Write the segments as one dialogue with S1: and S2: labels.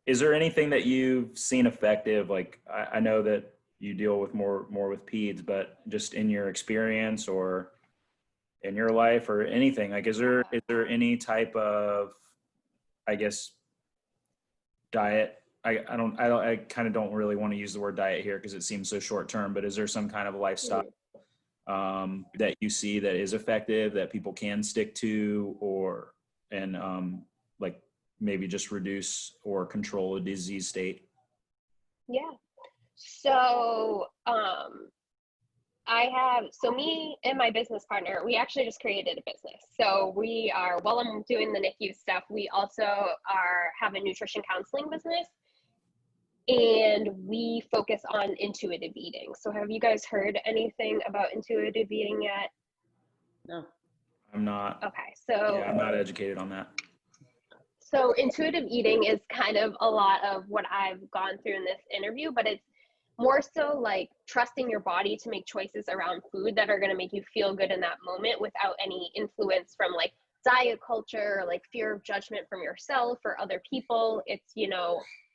S1: is there anything that you've seen effective? Like, I know that you deal with more with peds, but just in your experience or in your life or anything, like, is there any type of, I guess, diet? I kind of don't really want to use the word diet here because it seems so short term, but is there some kind of lifestyle that you see that is effective that people can stick to, or like maybe just reduce or control a disease state?
S2: Yeah. So, me and my business partner, we actually just created a business. So while I'm doing the NICU stuff, we also have a nutrition counseling business, and we focus on intuitive eating. So have you guys heard anything about intuitive eating yet?
S3: No.
S1: I'm not.
S2: Okay. So
S1: yeah, I'm not educated on that.
S2: So intuitive eating is kind of a lot of what I've gone through in this interview, but it's more so like trusting your body to make choices around food that are going to make you feel good in that moment without any influence from like diet culture or like fear of judgment from yourself or other people. It's,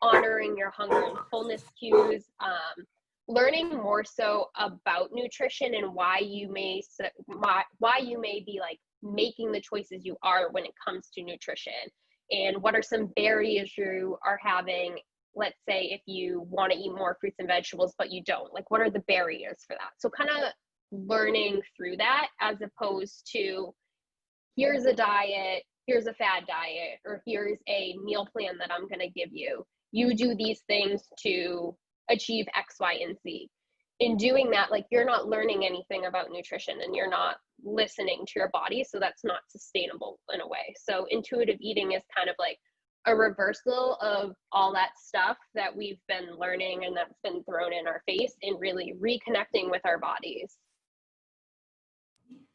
S2: honoring your hunger and fullness cues, learning more so about nutrition and why you may be like making the choices you are when it comes to nutrition. And what are some barriers you are having? Let's say if you want to eat more fruits and vegetables, but you don't, like, what are the barriers for that? So kind of learning through that, as opposed to here's a diet, here's a fad diet, or here's a meal plan that I'm going to give you. You do these things to achieve X, Y, and Z. In doing that, like, you're not learning anything about nutrition and you're not listening to your body. So that's not sustainable in a way. So intuitive eating is kind of like a reversal of all that stuff that we've been learning and that's been thrown in our face, and really reconnecting with our bodies.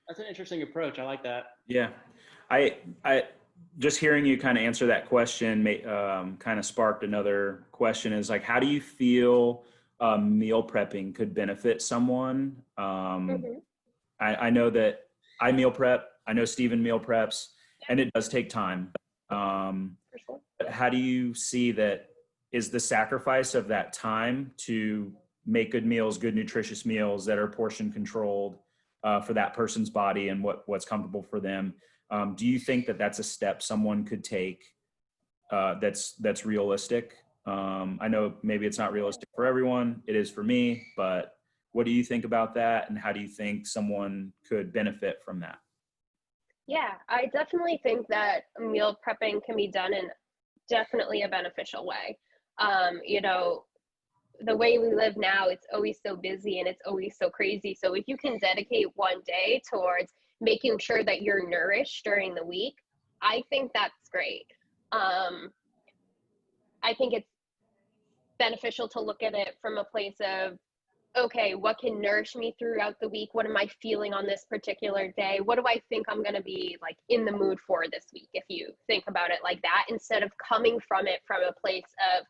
S3: That's an interesting approach. I like that.
S1: Yeah. I just hearing you kind of answer that question kind of sparked another question, is like, how do you feel meal prepping could benefit someone? I know that I meal prep. I know Steven meal preps, and it does take time.
S2: For sure.
S1: But how do you see that is the sacrifice of that time to make good meals, good nutritious meals that are portion controlled for that person's body and what's comfortable for them? Do you think that that's a step someone could take that's realistic? I know maybe it's not realistic for everyone. It is for me, but what do you think about that? And how do you think someone could benefit from that?
S2: Yeah, I definitely think that meal prepping can be done in definitely a beneficial way. The way we live now, it's always so busy and it's always so crazy. So if you can dedicate one day towards making sure that you're nourished during the week, I think that's great. I think it's beneficial to look at it from a place of, okay, what can nourish me throughout the week? What am I feeling on this particular day? What do I think I'm going to be like in the mood for this week? If you think about it like that, instead of coming from it from a place of,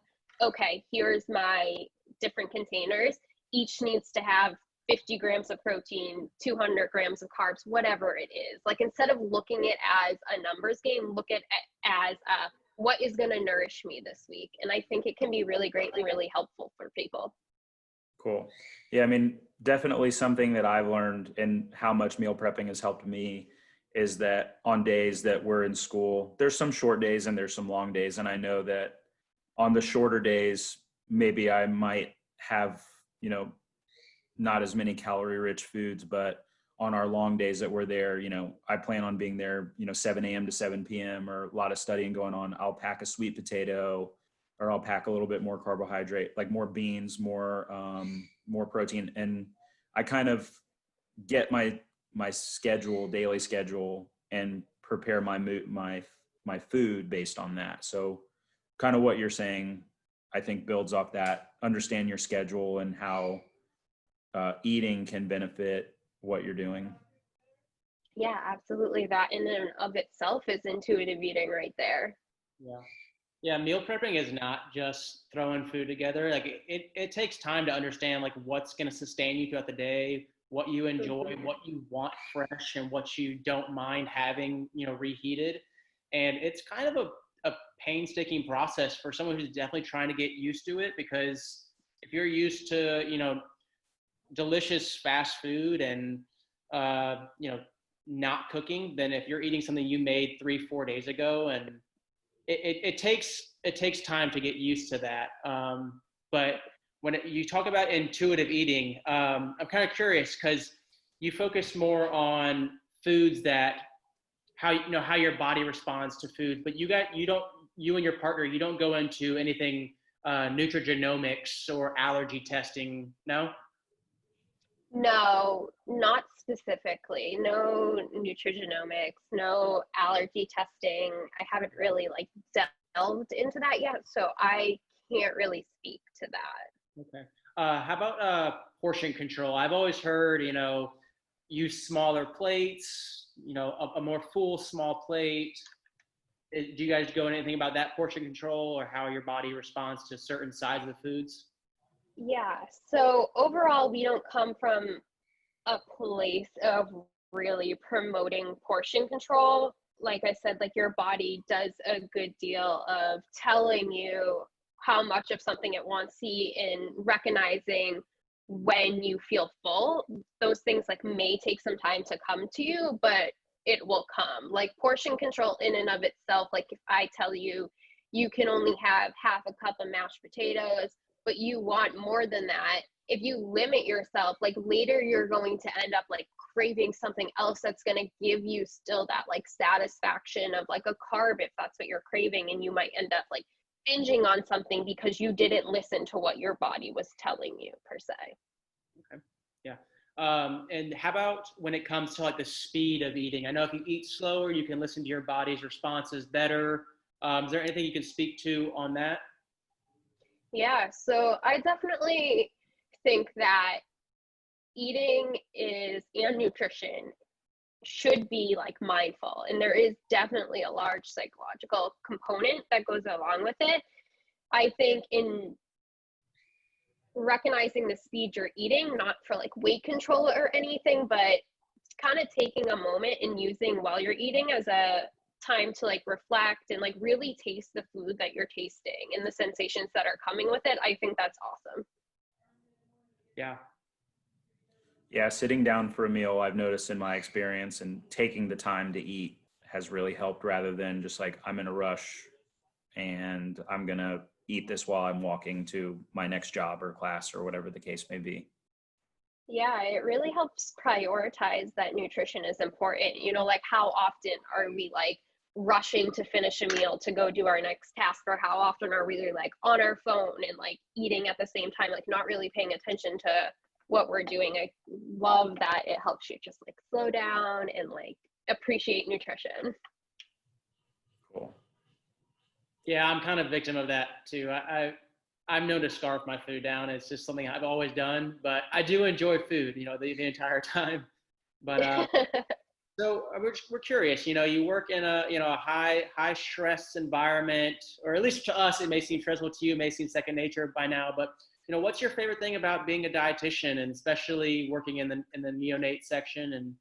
S2: okay, here's my different containers. Each needs to have 50 grams of protein, 200 grams of carbs, whatever it is. Like, instead of looking at it as a numbers game, look at it as what is going to nourish me this week. And I think it can be really great and really helpful for people.
S1: Cool. Yeah, I mean, definitely something that I've learned and how much meal prepping has helped me is that on days that we're in school, there's some short days and there's some long days. And I know that on the shorter days, maybe I might have, not as many calorie rich foods, but on our long days that we're there, I plan on being there, 7 a.m. to 7 p.m. or a lot of studying going on. I'll pack a sweet potato, or I'll pack a little bit more carbohydrate, like more beans, more protein. And I kind of get my daily schedule, and prepare my food based on that. So kind of what you're saying, I think, builds off that. Understand your schedule and how eating can benefit what you're doing.
S2: Yeah, absolutely. That in and of itself is intuitive eating right there.
S3: Yeah. Yeah, meal prepping is not just throwing food together. Like, it takes time to understand like what's going to sustain you throughout the day, what you enjoy, what you want fresh, and what you don't mind having, reheated. And it's kind of a painstaking process for someone who's definitely trying to get used to it, because if you're used to, delicious fast food and, not cooking, then if you're eating something you made 3-4 days ago, and it takes time to get used to that. But when you talk about intuitive eating, I'm kind of curious because you focus more on foods that how your body responds to food, but you and your partner, you don't go into anything nutrigenomics or allergy testing, no?
S2: No, not specifically. No nutrigenomics, no allergy testing. I haven't really like delved into that yet, so I can't really speak to that.
S3: Okay. How about portion control? I've always heard, use smaller plates, a more full small plate. Do you guys go into anything about that portion control or how your body responds to certain sides of the foods?
S2: Yeah, so overall, we don't come from a place of really promoting portion control. Like I said, like your body does a good deal of telling you how much of something it wants to eat and recognizing when you feel full. Those things like may take some time to come to you, but it will come. Like portion control in and of itself, like if I tell you you can only have half a cup of mashed potatoes, but you want more than that, if you limit yourself, like later you're going to end up like craving something else that's going to give you still that like satisfaction of like a carb if that's what you're craving, and you might end up like binging on something because you didn't listen to what your body was telling you per se.
S3: Okay. Yeah. And how about when it comes to like the speed of eating? I know if you eat slower, you can listen to your body's responses better. Is there anything you can speak to on that?
S2: Yeah, so I definitely think that eating and nutrition should be like mindful, and there is definitely a large psychological component that goes along with it. I think in recognizing the speed you're eating, not for like weight control or anything, but kind of taking a moment and using while you're eating as a time to like reflect and like really taste the food that you're tasting and the sensations that are coming with it. I think that's awesome.
S3: Yeah.
S1: Yeah, sitting down for a meal, I've noticed in my experience, and taking the time to eat has really helped, rather than just like I'm in a rush and I'm going to eat this while I'm walking to my next job or class or whatever the case may be.
S2: Yeah, it really helps prioritize that nutrition is important. Like how often are we like rushing to finish a meal to go do our next task, or how often are we like on our phone and like eating at the same time, like not really paying attention to what we're doing. I love that it helps you just like slow down and like appreciate nutrition.
S1: Cool.
S3: Yeah, I'm kind of a victim of that too. I'm known to scarf my food down. It's just something I've always done, but I do enjoy food, the entire time. But so we're curious, you work in a high stress environment, or at least to us, it may seem stressful. To you, it may seem second nature by now, but what's your favorite thing about being a dietitian, and especially working in the neonate section, and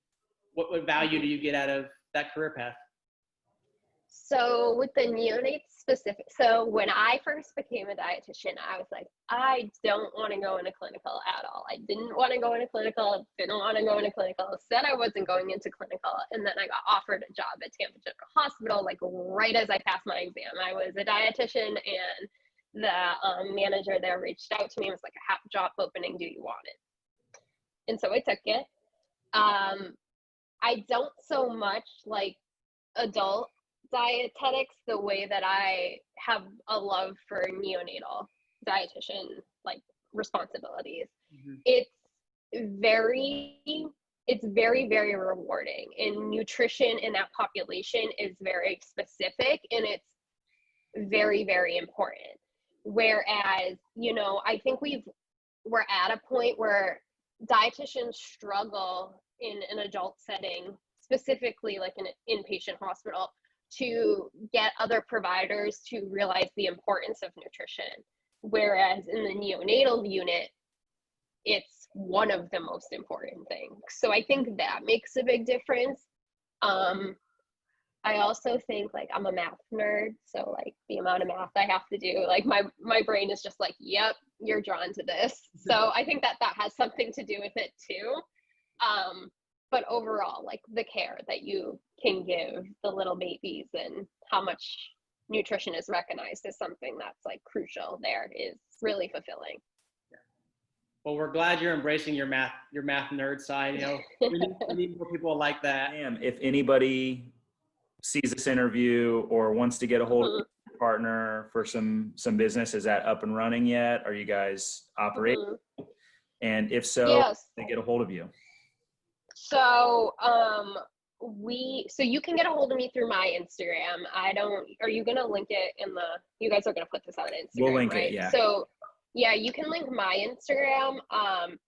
S3: what value do you get out of that career path?
S2: So with the neonates specific, so when I first became a dietitian, I was like, I don't want to go into clinical at all. I didn't want to go into clinical, said I wasn't going into clinical. And then I got offered a job at Tampa General Hospital, like right as I passed my exam. I was a dietitian, and the manager there reached out to me and was like, I have a job opening, do you want it? And so I took it. I don't so much like adult dietetics the way that I have a love for neonatal dietitian like responsibilities. Mm-hmm. It's very, very rewarding, and nutrition in that population is very specific, and it's very, very important. Whereas, I think we're at a point where dietitians struggle in an adult setting, specifically like in an inpatient hospital, to get other providers to realize the importance of nutrition. Whereas in the neonatal unit, it's one of the most important things. So I think that makes a big difference. I also think like I'm a math nerd, so like the amount of math I have to do, like my brain is just like, yep, you're drawn to this. So I think that has something to do with it too. But overall, like the care that you can give the little babies and how much nutrition is recognized as something that's like crucial there is really fulfilling.
S3: Well, we're glad you're embracing your math nerd side. You know, we need more people like that.
S1: If anybody sees this interview or wants to get a hold of your partner for some business, is that up and running yet? Are you guys operating? And if so,
S2: yes.
S1: they get a hold of you.
S2: So so you can get a hold of me through my Instagram. Are you gonna link it you guys are gonna put this on Instagram?
S1: We'll link
S2: right?
S1: it, yeah.
S2: So yeah, you can link my Instagram.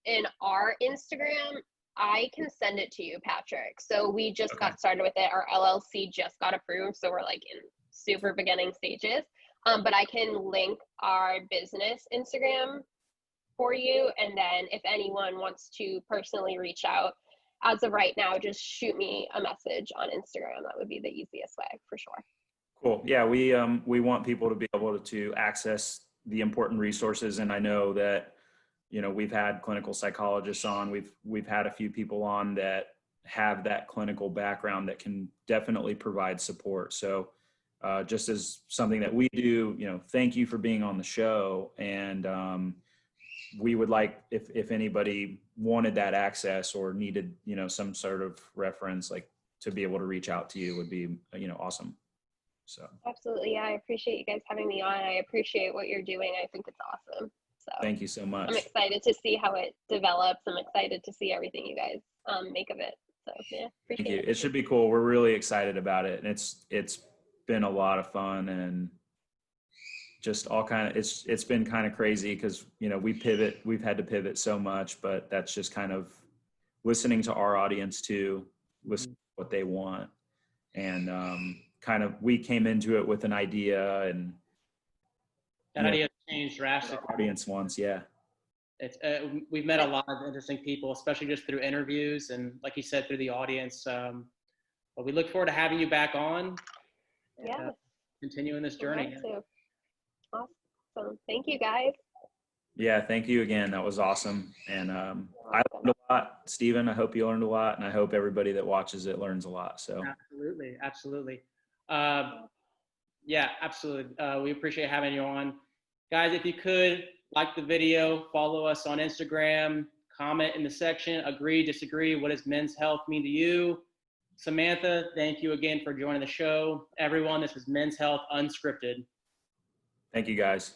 S2: In our Instagram, I can send it to you, Patrick. So we just got started with it. Our LLC just got approved, so we're like in super beginning stages. But I can link our business Instagram for you, and then if anyone wants to personally reach out, as of right now, just shoot me a message on Instagram. That would be the easiest way for sure.
S1: Cool. Yeah, we want people to be able to access the important resources, and I know that, you know, we've had clinical psychologists on, we've had a few people on that have that clinical background that can definitely provide support. So just as something that we do, you know, thank you for being on the show. And we would like, if anybody wanted that access or needed, you know, some sort of reference, like to be able to reach out to you would be, you know, awesome. So
S2: absolutely. Yeah, I appreciate you guys having me on. I appreciate what you're doing. I think it's awesome. So
S1: thank you so much.
S2: I'm excited to see how it develops. I'm excited to see everything you guys make of it. So yeah,
S1: thank you. It should be cool. We're really excited about it, and it's been a lot of fun and just all kind of, it's been kind of crazy because, you know, we've had to pivot so much, but that's just kind of listening to our audience too, listen to what they want, and kind of we came into it with an idea, and
S3: that idea changed drastically.
S1: Our audience wants, yeah.
S3: It's we've met a lot of interesting people, especially just through interviews and, like you said, through the audience. But we look forward to having you back on.
S2: Yeah.
S3: Continuing this journey.
S2: Awesome. Thank you, guys.
S1: Yeah, thank you again. That was awesome. And I learned a lot. Steven, I hope you learned a lot, and I hope everybody that watches it learns a lot. So
S3: Absolutely. Yeah, absolutely. We appreciate having you on. Guys, if you could, like the video, follow us on Instagram, comment in the section, agree, disagree. What does men's health mean to you? Samantha, thank you again for joining the show. Everyone, this is Men's Health Unscripted.
S1: thank you, guys.